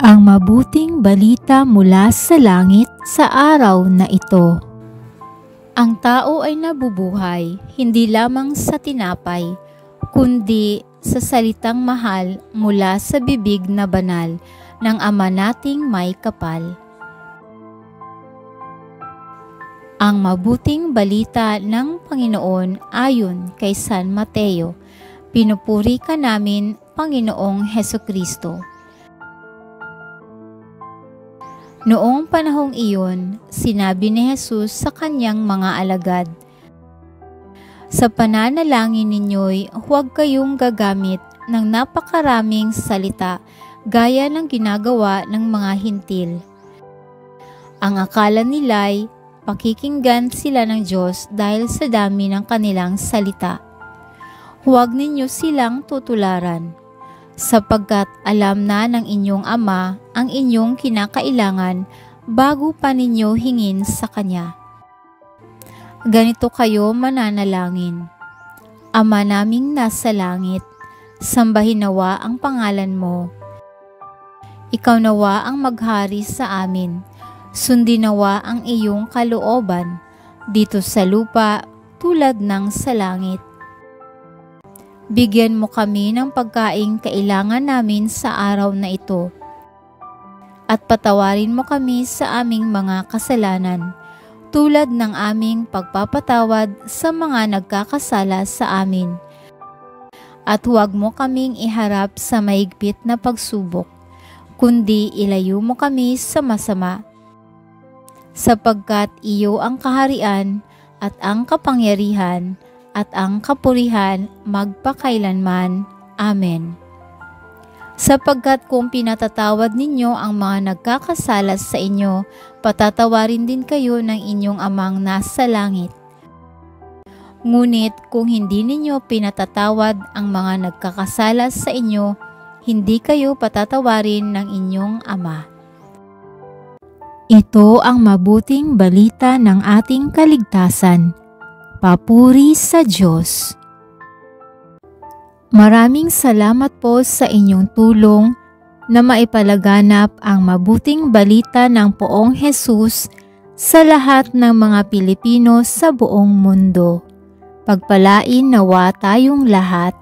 Ang mabuting balita mula sa langit sa araw na ito. Ang tao ay nabubuhay hindi lamang sa tinapay, kundi sa salitang mahal mula sa bibig na banal ng Ama nating may kapal. Ang mabuting balita ng Panginoon ayon kay San Mateo. Pinupuri ka namin, Panginoong Hesukristo. Noong panahong iyon, sinabi ni Jesus sa kanyang mga alagad, "Sa pananalangin ninyo'y huwag kayong gagamit ng napakaraming salita gaya ng ginagawa ng mga hintil. Ang akala nila'y pakikinggan sila ng Diyos dahil sa dami ng kanilang salita. Huwag ninyo silang tutularan, sapagkat alam na ng inyong Ama ang inyong kinakailangan bago pa ninyo hingin sa Kanya. Ganito kayo mananalangin: Ama naming nasa langit, sambahin nawa ang pangalan mo. Ikaw nawa ang maghari sa amin. Sundin nawa ang iyong kalooban, dito sa lupa tulad ng sa langit. Bigyan mo kami ng pagkaing kailangan namin sa araw na ito. At patawarin mo kami sa aming mga kasalanan, tulad ng aming pagpapatawad sa mga nagkakasala sa amin. At huwag mo kaming iharap sa mahigpit na pagsubok, kundi ilayo mo kami sa masama. Sapagkat iyo ang kaharian at ang kapangyarihan at ang kapurihan magpakailanman. Amen. Sapagkat kung pinatatawad ninyo ang mga nagkakasala sa inyo, patatawarin din kayo ng inyong Amang nasa langit. Ngunit kung hindi ninyo pinatatawad ang mga nagkakasala sa inyo, hindi kayo patatawarin ng inyong Ama." Ito ang mabuting balita ng ating kaligtasan. Papuri sa Diyos. Maraming salamat po sa inyong tulong na maipalaganap ang mabuting balita ng Poong Jesus sa lahat ng mga Pilipino sa buong mundo. Pagpalain nawa tayong lahat.